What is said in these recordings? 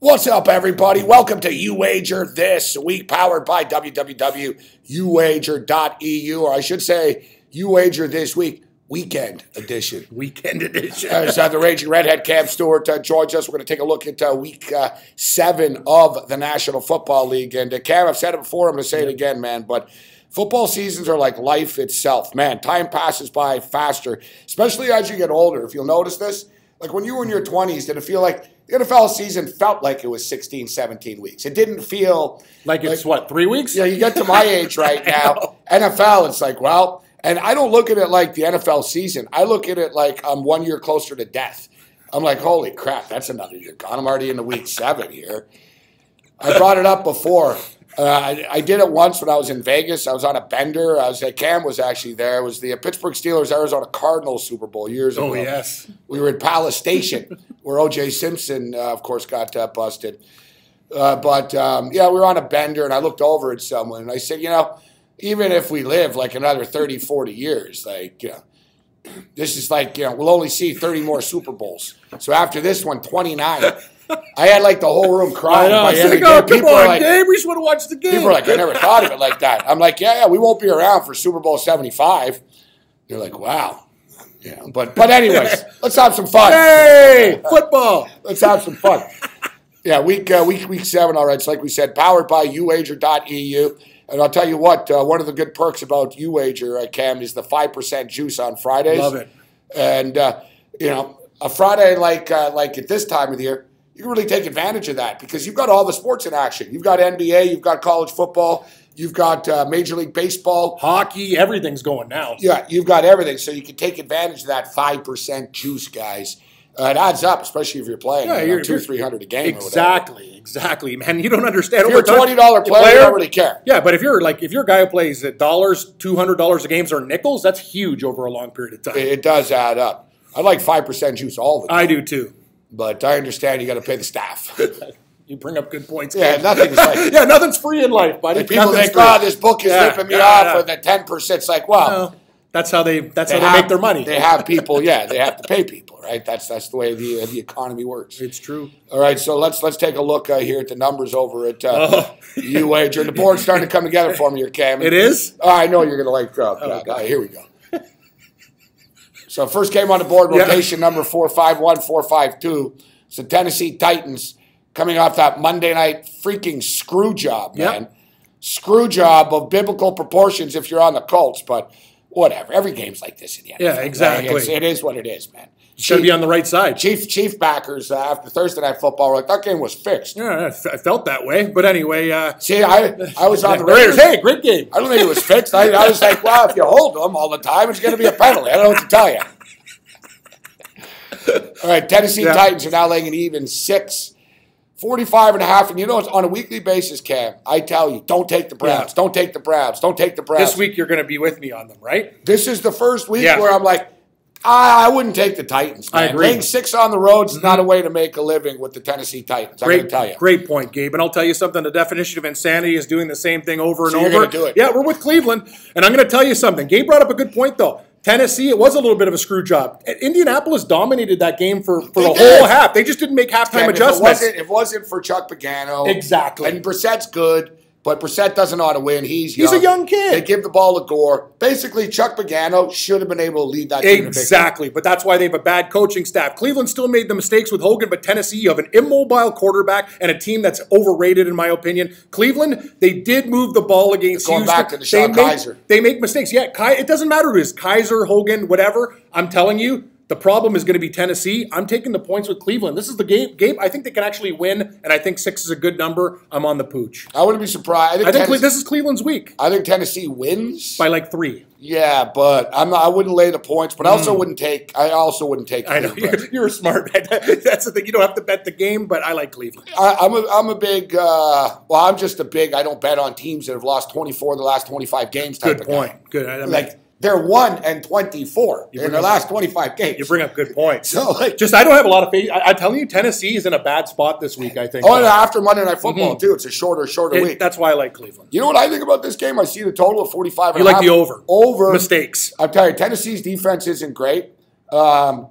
What's up, everybody? Welcome to You Wager This Week, powered by www.uwager.eu, or I should say, You Wager This Week, Weekend Edition. Weekend Edition. The Raging Redhead, Cam Stewart, joins us. We're going to take a look at Week 7 of the National Football League. And Cam, I've said it before, I'm going to say it again, man, but football seasons are like life itself. Man, time passes by faster, especially as you get older. If you'll notice this, like when you were in your 20s, did it feel like the NFL season felt like it was 16, 17 weeks? It didn't feel like it's, what, 3 weeks? Yeah, you get to my age right now. NFL, it's like, well, and I don't look at it like the NFL season. I look at it like I'm 1 year closer to death. I'm like, holy crap, that's another year gone. I'm already into week 7 here. I brought it up before. I did it once when I was in Vegas. I was on a bender. Cam was actually there. It was the Pittsburgh Steelers Arizona Cardinals Super Bowl years ago. Oh, yes. We were at Palace Station where O.J. Simpson, of course, got busted. Yeah, we were on a bender, and I looked over at someone, and I said, even if we live like another 30, 40 years, this is like, we'll only see 30 more Super Bowls. So after this one, 29. I had like the whole room crying. I know. Like, oh, come on, Gabe, we just want to watch the game. People are like, I never thought of it like that. I'm like, yeah, we won't be around for Super Bowl 75. They're like, wow. But anyways, let's have some fun. Hey, football. Let's have some fun. Yeah, week 7, all right. It's like we said, powered by uwager.eu. And I'll tell you what, one of the good perks about UWager, Cam, is the 5% juice on Fridays. Love it. And, a Friday like at this time of the year, you can really take advantage of that because you've got all the sports in action. You've got NBA, you've got college football, you've got Major League Baseball. Hockey, everything's going now. Yeah, you've got everything. So you can take advantage of that 5% juice, guys. It adds up, especially if you're playing $200-300 a game. Exactly, man. You don't understand. If you're a $20 player, you don't really care. Yeah, but if you're a guy who plays at dollars, $200 a game, or nickels, that's huge over a long period of time. It does add up. I like 5% juice all the time. I do too. But I understand you got to pay the staff. You bring up good points. Yeah, nothing's like nothing's free in life, buddy. People think, this book is ripping me off with the 10%. It's like, well, that's how they make their money. They have people, they have to pay people, right? That's the way the economy works. It's true. All right, so let's take a look here at the numbers over at UWager. The board's starting to come together for me here, Cam. It is? I know you're going to like here we go. So first game on the board, rotation number 451-452. It's the Tennessee Titans coming off that Monday night freaking screw job, man. Yep. Screw job of biblical proportions if you're on the Colts, but whatever. Every game's like this in the NFL. Yeah, exactly. It is what it is, man. You should be on the right side. Chief backers after Thursday Night Football were like, that game was fixed. Yeah, I felt that way. But anyway. See, I was on the Raiders. Hey, great game. I don't think it was fixed. I was like, well, if you hold them all the time, it's going to be a penalty. I don't know what to tell you. All right, Tennessee Titans are now laying an even 6. 45.5, and it's on a weekly basis, Cam. I tell you, don't take the Browns. Yeah. Don't take the Browns. Don't take the Browns. This week you're going to be with me on them, right? This is the first week where I'm like, I wouldn't take the Titans, man. I agree. Laying 6 on the road is not a way to make a living with the Tennessee Titans. I'm going to tell you. Great point, Gabe. And I'll tell you something. The definition of insanity is doing the same thing over and over. You're going to do it. Yeah, we're with Cleveland. And I'm going to tell you something. Gabe brought up a good point, though. Tennessee, it was a little bit of a screw job. Indianapolis dominated that game for the whole half. They just didn't make halftime adjustments. It wasn't for Chuck Pagano. Exactly. And Brissett's good, but Brissett doesn't know how to win. He's young. He's a young kid. They give the ball to Gore. Basically, Chuck Pagano should have been able to lead that team. Exactly, but that's why they have a bad coaching staff. Cleveland still made the mistakes with Hogan, but Tennessee, you have an immobile quarterback and a team that's overrated, in my opinion. Cleveland, they did move the ball against Houston. Going back to Deshaun Kaiser. They make mistakes. Yeah, it doesn't matter who it is, Kaiser, Hogan, whatever. I'm telling you, the problem is going to be Tennessee. I'm taking the points with Cleveland. This is the game. Gabe, I think they can actually win, and I think 6 is a good number. I'm on the pooch. I wouldn't be surprised. I think this is Cleveland's week. I think Tennessee wins by like 3. Yeah, but I wouldn't lay the points, but I also wouldn't take. I know you're smart. That's the thing. You don't have to bet the game, but I like Cleveland. I'm a big. I'm just a big. I don't bet on teams that have lost 24 of the last 25 games. Good point. Good. They're 1-24 in their last 25 games. You bring up good points. So, I don't have a lot of faith. I'm telling you, Tennessee is in a bad spot this week, I think. Oh, and after Monday Night Football, too. It's a shorter week. That's why I like Cleveland. You know what I think about this game? I see the total of 45.5. You like the over. Over. Mistakes. I'm telling you, Tennessee's defense isn't great.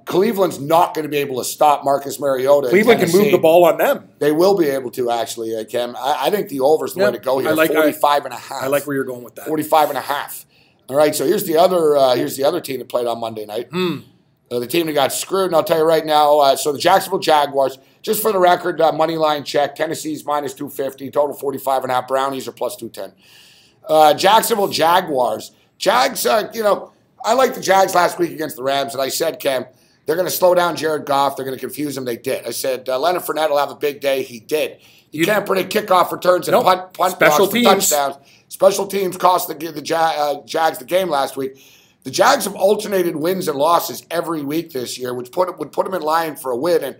Cleveland's not going to be able to stop Marcus Mariota. Cleveland can move the ball on them. They will be able to, actually, Cam. I think the over is the way to go here. 45.5. I like where you're going with that. 45.5. All right, so here's the other team that played on Monday night. The team that got screwed, and I'll tell you right now, so the Jacksonville Jaguars, just for the record, money line check, Tennessee's minus 250, total 45.5, Brownies are plus 210. Jacksonville Jaguars. Jags, I liked the Jags last week against the Rams, and I said, Cam, they're going to slow down Jared Goff. They're going to confuse him. They did. I said, Leonard Fournette will have a big day. He did. You can't predict kickoff returns and punt special blocks for touchdowns. Special teams cost the Jags the game last week. The Jags have alternated wins and losses every week this year, which would put them in line for a win. And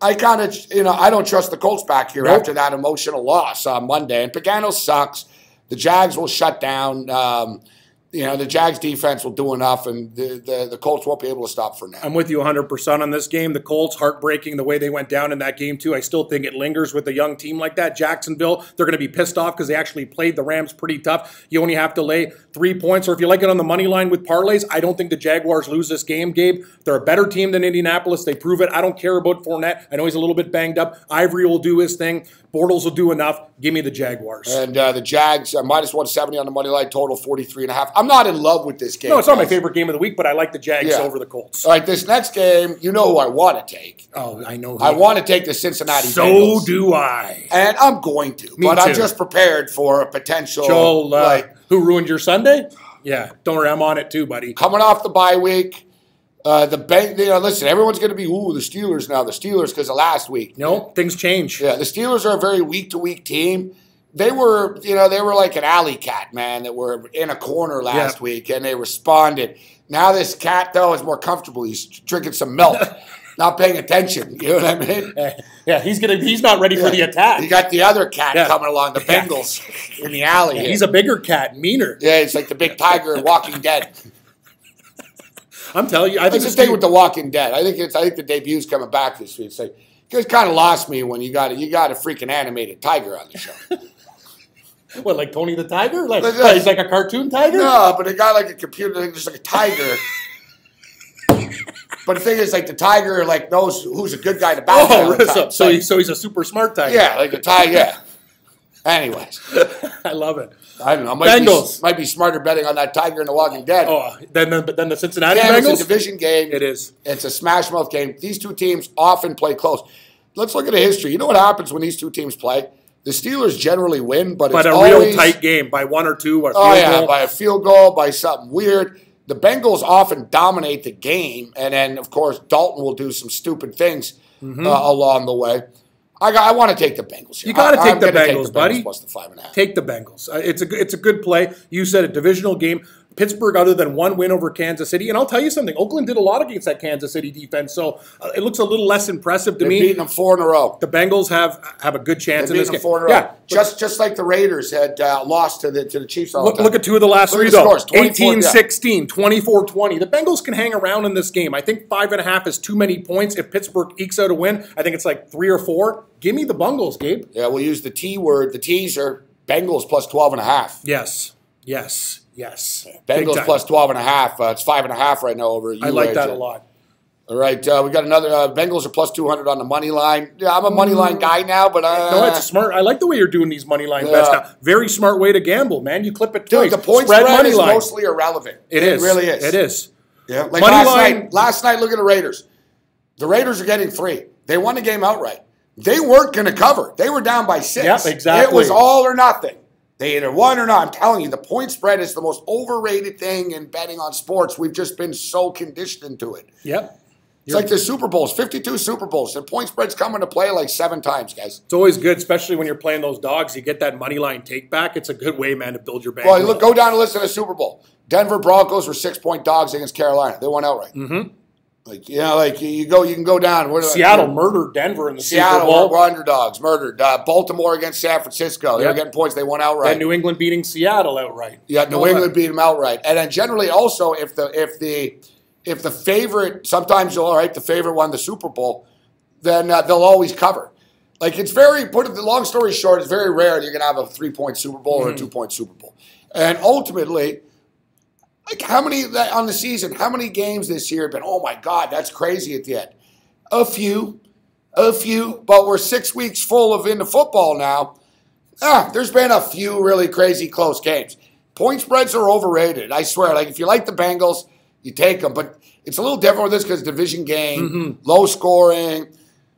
I kind of, I don't trust the Colts back here after that emotional loss on Monday. And Pagano sucks. The Jags will shut down. The Jags defense will do enough, and the Colts won't be able to stop for now. I'm with you 100% on this game. The Colts, heartbreaking the way they went down in that game, too. I still think it lingers with a young team like that. Jacksonville, they're going to be pissed off because they actually played the Rams pretty tough. You only have to lay 3 points, or if you like it on the money line with parlays, I don't think the Jaguars lose this game, Gabe. They're a better team than Indianapolis. They prove it. I don't care about Fournette. I know he's a little bit banged up. Ivory will do his thing. Bortles will do enough. Give me the Jaguars. And the Jags, minus 170 on the money line, total 43.5. I'm not in love with this game. No, it's not my favorite game of the week, but I like the Jags over the Colts. All right, this next game, you know who I want to take. Oh, I know who. I want to take the Cincinnati Bengals. So do I. And I'm going to. Me but too. I'm just prepared for a potential. Joel, who ruined your Sunday? Yeah, don't worry, I'm on it too, buddy. Coming off the bye week. Listen, everyone's going to be, the Steelers now. The Steelers because of last week. No, things change. Yeah, the Steelers are a very week-to-week team. They were like an alley cat, man, that were in a corner last week, and they responded. Now this cat, though, is more comfortable. He's drinking some milk, not paying attention. You know what I mean? Yeah, he's not ready for the attack. You got the other cat coming along, the Bengals, in the alley. He's a bigger cat, meaner. Yeah, it's like the big tiger in Walking Dead. I'm telling you, I think it's the thing with The Walking Dead. I think the debut's coming back this week. It's like, you guys kind of lost me when you got a freaking animated tiger on the show. What, like Tony the Tiger? He's like a cartoon tiger? No, but a guy like a computer, just like a tiger. But the thing is, like the tiger, knows who's a good guy to battle. Oh, so he's a super smart tiger. Yeah, like a tiger. Yeah. Anyways, I love it. I don't know. Bengals might be smarter betting on that tiger in The Walking Dead. Oh, than the Cincinnati Bengals. It's a division game. It is. It's a smash mouth game. These two teams often play close. Let's look at the history. You know what happens when these two teams play? The Steelers generally win, but it's always real tight game by 1 or 2. Or goal. By a field goal, by something weird. The Bengals often dominate the game, and then of course Dalton will do some stupid things along the way. I want to take the Bengals here. You got to take the Bengals, buddy. Plus the 5.5. Take the Bengals. It's a good play. You said a divisional game. Pittsburgh, other than one win over Kansas City, and I'll tell you something, Oakland did a lot against that Kansas City defense, so it looks a little less impressive to me. They've beaten them 4 in a row. The Bengals have a good chance in this game. 4 in a row. Just like the Raiders had lost to the Chiefs all the time. Look at 2 of the last 3, though. 18-16, 24-20. The Bengals can hang around in this game. I think 5.5 is too many points. If Pittsburgh ekes out a win, I think it's like 3 or 4. Give me the Bengals, Gabe. Yeah, we'll use the T word, the teaser. Bengals plus 12.5. Yes. Bengals plus 12.5. It's 5.5 right now over. I like that a lot. All right, we got another. Bengals are plus 200 on the money line. Yeah, I'm a money line guy now, but no, it's smart. I like the way you're doing these money line bets now. Very smart way to gamble, man. You clip it twice. Dude, the point spread is mostly irrelevant. It really is. It is. Yeah, like last night. Look at the Raiders. The Raiders are getting 3. They won the game outright. They weren't going to cover. They were down by 6. Yep, exactly. It was all or nothing. They either won or not. I'm telling you, the point spread is the most overrated thing in betting on sports. We've just been so conditioned to it. Yep. It's like the Super Bowls, 52 Super Bowls. And point spreads come into play like 7 times, guys. It's always good, especially when you're playing those dogs. You get that money line take back. It's a good way, man, to build your bank. Well, go down and listen to the Super Bowl. Denver Broncos were 6-point dogs against Carolina. They won outright. Mm-hmm. You can go down. Seattle murdered Denver in the Super Bowl. Seattle were underdogs, murdered. Baltimore against San Francisco. They were getting points. They won outright. And New England beating Seattle outright. Yeah, New England beat them outright. And then generally also, if the favorite, sometimes the favorite won the Super Bowl, then they'll always cover. Like long story short, it's very rare you're going to have a 3-point Super Bowl or a 2-point Super Bowl. And ultimately, Like how many on the season? How many games this year have been? Oh my God, that's crazy at the end. A few, but we're 6 weeks full of into football now. There's been a few really crazy close games. Point spreads are overrated. I swear. Like if you like the Bengals, you take them, but it's a little different with this because division game, low scoring.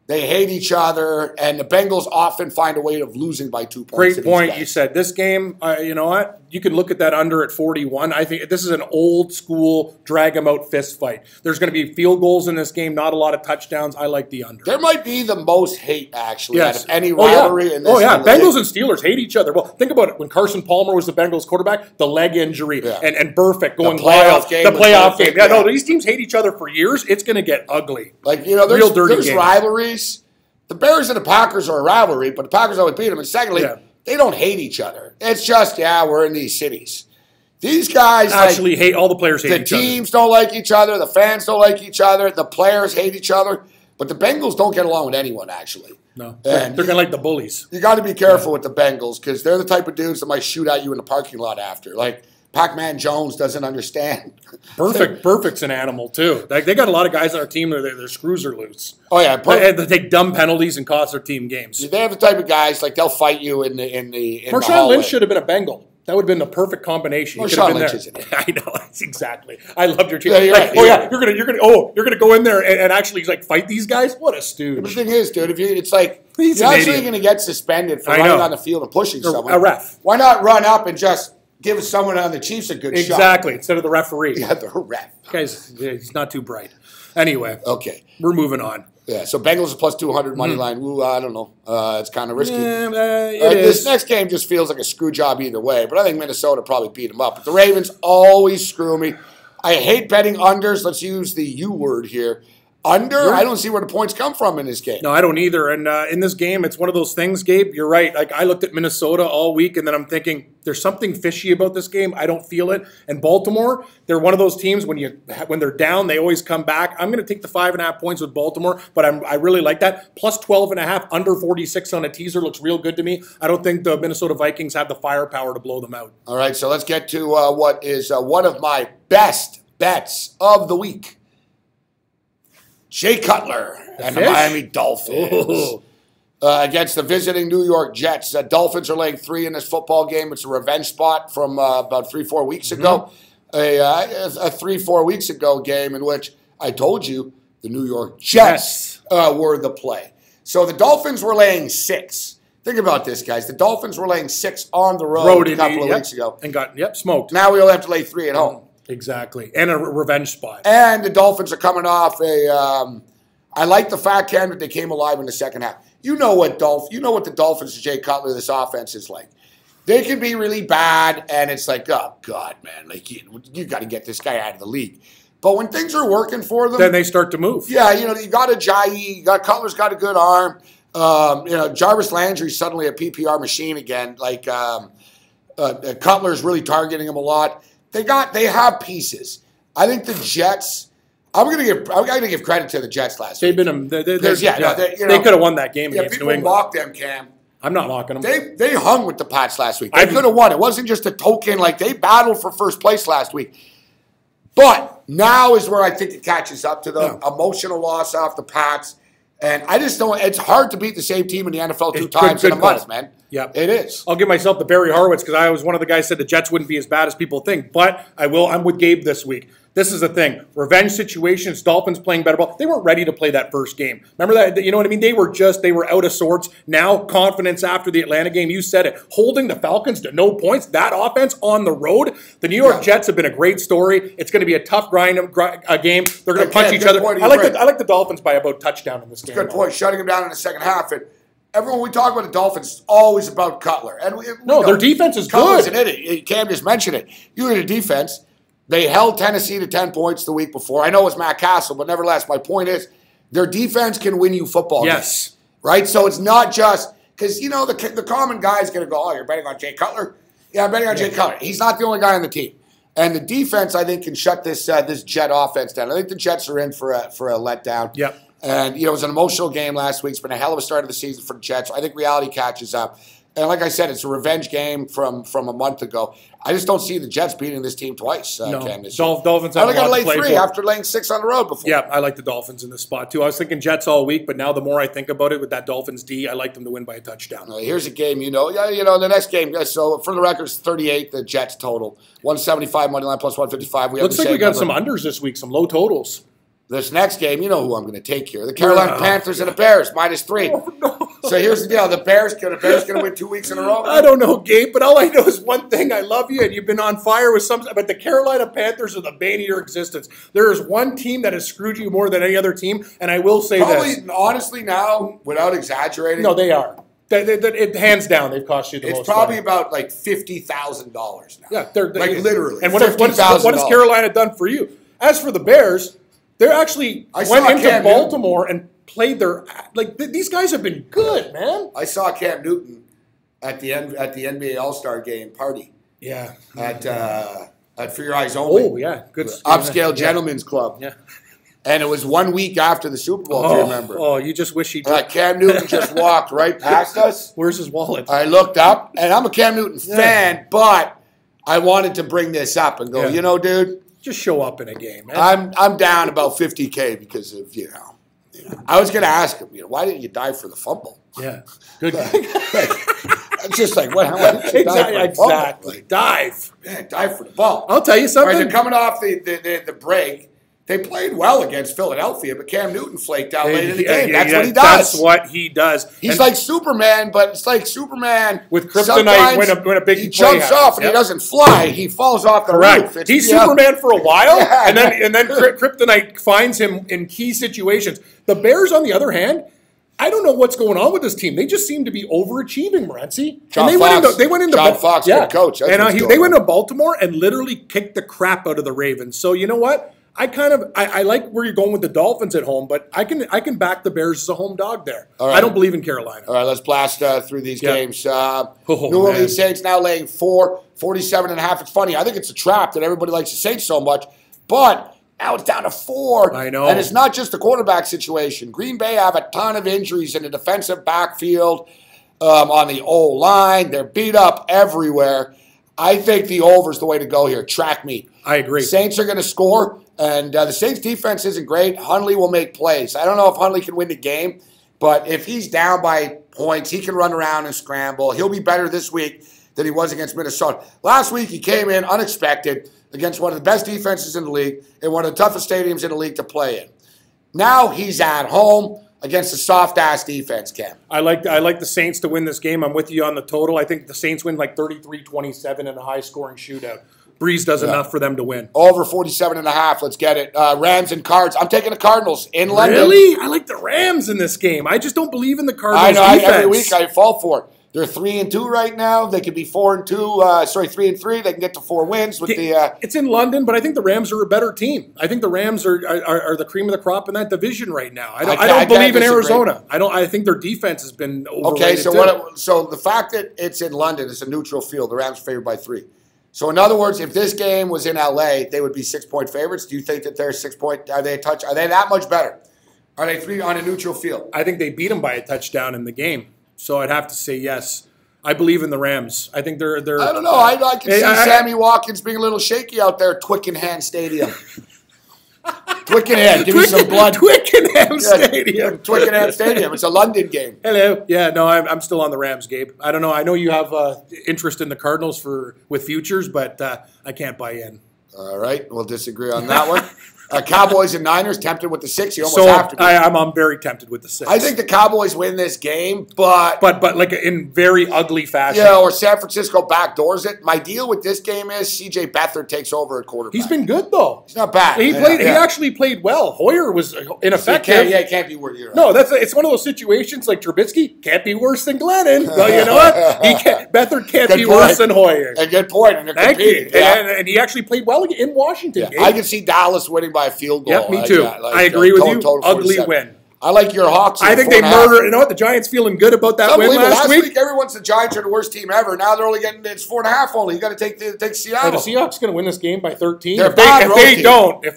They hate each other, and the Bengals often find a way of losing by 2 points. Great point. You said this game, you know what? You can look at that under at 41. I think this is an old school drag 'em out fist fight. There's going to be field goals in this game, not a lot of touchdowns. I like the under. There might be the most hate, actually, out of any rivalry in this. Oh, yeah. Bengals and Steelers hate each other. Well, think about it. When Carson Palmer was the Bengals quarterback, the leg injury and Burfict going wild. The playoff game. Yeah, no, these teams hate each other for years. It's going to get ugly. Like, you know, there's rivalries. The Bears and the Packers are a rivalry, but the Packers always beat them. And secondly, they don't hate each other. It's just, we're in these cities. These guys actually hate, all the players hate each other. The teams don't like each other. The fans don't like each other. The players hate each other. But the Bengals don't get along with anyone, actually. No, they're kind of like the bullies. You got to be careful with the Bengals because they're the type of dudes that might shoot at you in the parking lot after. Like, Pac-Man Jones doesn't understand. Perfect's an animal, too. Like, they got a lot of guys on our team that their screws are loose. Oh, yeah. They take dumb penalties and cost their team games. They have the type of guys, like, they'll fight you in the Marshawn Lynch should have been a Bengal. That would have been the perfect combination. Marshawn Lynch is it. I know, exactly. I loved your team. Yeah, you're gonna go in there and actually like fight these guys. What a stooge! The thing is, dude, it's like you're actually going to get suspended for running on the field and pushing someone. A ref. Why not run up and just give someone on the Chiefs a good shot? Exactly, instead of the referee. Yeah, the ref. Guys, he's not too bright. Anyway, okay, we're moving on. Yeah, so Bengals are plus 200 money line. Ooh, I don't know. It's kind of risky. This next game just feels like a screw job either way, but I think Minnesota probably beat them up. But the Ravens always screw me. I hate betting unders. Let's use the U word here. Under, I don't see where the points come from in this game. No, I don't either. And in this game, it's one of those things, Gabe. You're right. Like I looked at Minnesota all week, and then I'm thinking there's something fishy about this game. I don't feel it. And Baltimore, they're one of those teams when they're down, they always come back. I'm going to take the 5.5 points with Baltimore, but I really like that. Plus 12.5, under 46 on a teaser looks real good to me. I don't think the Minnesota Vikings have the firepower to blow them out. All right, so let's get to what is one of my best bets of the week. Jay Cutler and the Miami Dolphins against the visiting New York Jets. Dolphins are laying 3 in this football game. It's a revenge spot from about 3-4 weeks ago. A 3-4 weeks ago game in which I told you the New York Jets were the play. So the Dolphins were laying 6. Think about this, guys. The Dolphins were laying 6 on the road a couple of weeks ago. And got smoked. Now we only have to lay 3 at home. Exactly. And a revenge spot. And the Dolphins are coming off I like the fact, Cam, that they came alive in the second half. You know what the Dolphins, Jay Cutler, this offense is like. They can be really bad, and it's like, oh, God, man. Like you got to get this guy out of the league. But when things are working for them. Then they start to move. Yeah, you got Ajayi. Cutler's got a good arm. Jarvis Landry's suddenly a PPR machine again. Like Cutler's really targeting him a lot. They have pieces. I think the Jets. I'm gonna give credit to the Jets last week. They could have won that game against New England. People mock them, Cam. I'm not mocking them. They hung with the Pats last week. They could have won. It wasn't just a token. Like they battled for first place last week. But now is where I think it catches up to them. Yeah. Emotional loss off the Pats. And I just don't. It's hard to beat the same team in the NFL two times in a month, man. Yeah, it is. I'll give myself the Barry Horowitz because I was one of the guys who said the Jets wouldn't be as bad as people think. But I will. I'm with Gabe this week. This is the thing. Revenge situations, Dolphins playing better ball. They weren't ready to play that first game. Remember that? You know what I mean? They were out of sorts. Now, confidence after the Atlanta game. You said it. Holding the Falcons to no points. That offense on the road. The New York Jets have been a great story. It's going to be a tough game. They're going to punch each other. I like the Dolphins by about touchdown in this game. Good point. Shutting them down in the second half. And everyone, we talk about the Dolphins, it's always about Cutler. And their defense is Cutler's good. An idiot. Cam just mentioned it. You look at the defense. They held Tennessee to 10 points the week before. I know it's Matt Castle, but nevertheless, my point is their defense can win you football games. Right? So it's not just because, the common guy is going to go, oh, you're betting on Jay Cutler? Yeah, I'm betting on Jay Cutler. He's not the only guy on the team. And the defense, I think, can shut this Jet offense down. I think the Jets are in for a letdown. Yep. And, it was an emotional game last week. It's been a hell of a start of the season for the Jets. I think reality catches up. And like I said, it's a revenge game from a month ago. I just don't see the Jets beating this team twice. No, Cam, this Dolphins I have only a lot got to to lay play 3 for. after laying 6 on the road before. Yeah, I like the Dolphins in this spot too. I was thinking Jets all week, but now the more I think about it with that Dolphins D, I like them to win by a touchdown. Here's a game, the next game. So for the record, it's 38, the Jets total. 175 money line plus 155. Looks like we got some unders this week, some low totals. This next game, you know who I'm going to take here. The Carolina Panthers and the Bears, -3. Oh, no. So here's the deal. The Bears going to win 2 weeks in a row? I don't know, Gabe, but all I know is one thing. I love you, and you've been on fire with some. But the Carolina Panthers are the bane of your existence. There is one team that has screwed you more than any other team, and I will say this. Honestly, now, without exaggerating. No, they are. Hands down, they've cost you the most. It's probably money. about like $50,000 now. Yeah, they're literally. And what has Carolina done for you? As for the Bears, they actually went into Baltimore and played their these guys have been good, man. I saw Cam Newton at the NBA All-Star game party. Yeah. At For Your Eyes Only. Oh yeah, good upscale gentlemen's club. Yeah. And it was 1 week after the Super Bowl, if you remember. Oh, you just wish he'd... Cam Newton just walked right past us. Where's his wallet? I looked up, and I'm a Cam Newton fan, but I wanted to bring this up and go, dude... Just show up in a game, man. I'm down about $50K because of, I was going to ask him, why didn't you dive for the fumble? Yeah. Good. It's just like, what? Exactly. Dive. Man, dive for the ball. I'll tell you something. Right, they're coming off the break. They played well against Philadelphia, but Cam Newton flaked out late in the game. That's what he does. That's what he does. He's like Superman, but it's like Superman with kryptonite when a big he jumps off and he doesn't fly. He falls off the roof. He's Superman for a while, and then kryptonite finds him in key situations. The Bears, on the other hand, I don't know what's going on with this team. They just seem to be overachieving, Morency. They went into John Fox, good coach. They went to Baltimore and literally kicked the crap out of the Ravens. So you know what? I like where you're going with the Dolphins at home, but I can back the Bears as a home dog there. Right. I don't believe in Carolina. All right, let's blast through these games. New Orleans Saints now laying 47.5. It's funny. I think it's a trap that everybody likes the Saints so much, but now it's down to 4. I know. And it's not just the quarterback situation. Green Bay have a ton of injuries in the defensive backfield, on the O-line. They're beat up everywhere. I think the over is the way to go here. Track meet. I agree. Saints are going to score, and the Saints' defense isn't great. Hundley will make plays. I don't know if Hundley can win the game, but if he's down by points, he can run around and scramble. He'll be better this week than he was against Minnesota. Last week, he came in unexpected against one of the best defenses in the league and one of the toughest stadiums in the league to play in. Now he's at home against a soft-ass defense, Cam. I like the Saints to win this game. I'm with you on the total. I think the Saints win like 33-27 in a high-scoring shootout. Breeze does enough for them to win. Over 47.5. Let's get it. Rams and Cards. I'm taking the Cardinals in London. Really? I like the Rams in this game. I just don't believe in the Cardinals defense. Every week I fall for it. They're 3-2 right now. They could be 4-2. 3-3. They can get to 4 wins with It's in London, but I think the Rams are a better team. I think the Rams are the cream of the crop in that division right now. I don't believe in Arizona. I think their defense has been overrated. Okay, so the fact that it's in London, it's a neutral field. The Rams are favored by 3. So in other words, if this game was in LA, they would be 6-point favorites. Do you think that they're 6-point? Are they that much better? Are they 3 on a neutral field? I think they beat them by a touchdown in the game. So I'd have to say yes. I believe in the Rams. I think they're. I don't know. I can see Sammy Watkins being a little shaky out there at Twickenham Stadium. Twickenham, give me some blood. Twickenham Stadium. Twickenham Stadium. It's a London game. Hello. Yeah, no, I'm still on the Rams, Gabe. I don't know. I know you have interest in the Cardinals with futures, but I can't buy in. All right, we'll disagree on that one. Cowboys and Niners tempted with the 6. You almost have to be. I'm very tempted with the 6. I think the Cowboys win this game, but like in very ugly fashion. Yeah, or San Francisco backdoors it. My deal with this game is C.J. Beathard takes over at quarterback. He's been good though. He's not bad. He actually played well. Hoyer was ineffective. It can't be worse. Right. No, it's one of those situations like Trubisky can't be worse than Glennon. Well, you know what? Beathard can't be worse than Hoyer. A good point. And thank you. Yeah. And he actually played well in Washington. Yeah. I can see Dallas winning by a field goal. Yep, me too. I agree with you. Ugly win. I like your Hawks. I think they murder. You know what? The Giants feeling good about that win last week. Everyone's the Giants are the worst team ever. Now they're only getting it's 4.5 only. You got to take Seattle. The Seahawks going to win this game by 13. If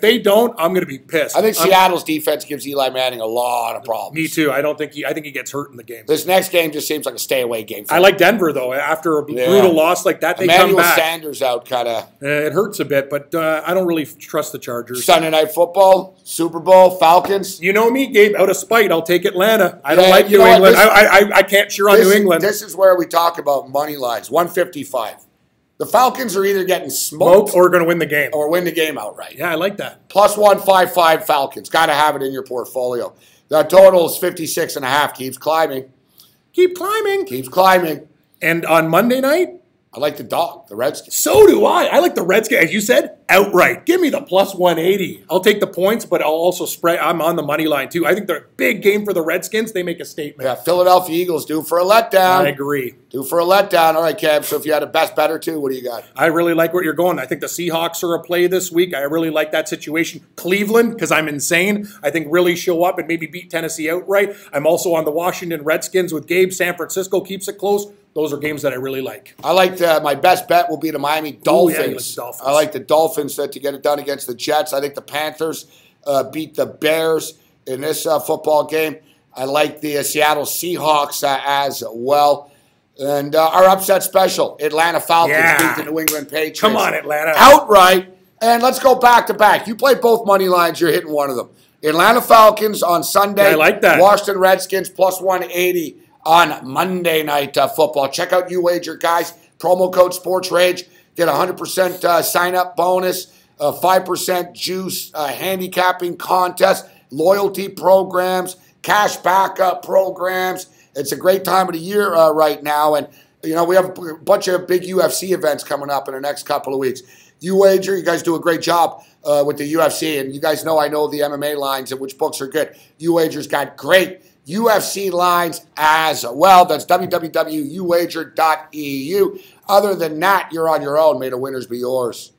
they don't, I'm going to be pissed. I think Seattle's defense gives Eli Manning a lot of problems. Me too. I think he gets hurt in the game. This next game just seems like a stay away game. I like Denver though. After a brutal loss like that, they come back. Sanders out kind of. It hurts a bit, but I don't really trust the Chargers. Sunday Night Football, Super Bowl, Falcons. You know me, Gabe. Out of spite, I'll take Atlanta. I don't like New England. I can't cheer on New England. This is where we talk about money lines. 155. The Falcons are either getting smoked or going to win the game. Or win the game outright. Yeah, I like that. Plus 155 Falcons. Got to have it in your portfolio. The total is 56.5. Keeps climbing. Keeps climbing. And on Monday night? I like the dog, the Redskins. So do I. I like the Redskins. As you said, outright. Give me the plus 180. I'll take the points, but I'll also spread. I'm on the money line, too. I think they're a big game for the Redskins. They make a statement. Yeah, Philadelphia Eagles due for a letdown. I agree. Due for a letdown. All right, Cam, so if you had a best bet or two, what do you got? I really like where you're going. I think the Seahawks are a play this week. I really like that situation. Cleveland, because I'm insane, I think really show up and maybe beat Tennessee outright. I'm also on the Washington Redskins with Gabe. San Francisco keeps it close. Those are games that I really like. I like my best bet will be the Miami Dolphins. Ooh, yeah, like Dolphins. I like the Dolphins to get it done against the Jets. I think the Panthers beat the Bears in this football game. I like the Seattle Seahawks as well. And our upset special, Atlanta Falcons beat the New England Patriots. Come on, Atlanta. Outright. And let's go back to back. You play both money lines, you're hitting one of them. Atlanta Falcons on Sunday. Yeah, I like that. Washington Redskins plus 180 on Monday Night Football. Check out UWager, guys. Promo code SportsRage. Get a 100% sign-up bonus, 5% juice handicapping contest, loyalty programs, cash backup programs. It's a great time of the year right now. And, you know, we have a bunch of big UFC events coming up in the next couple of weeks. UWager, you guys do a great job with the UFC. And you guys know I know the MMA lines and which books are good. UWager's got great UFC lines as well. That's www.uwager.eu. Other than that, you're on your own. May the winners be yours.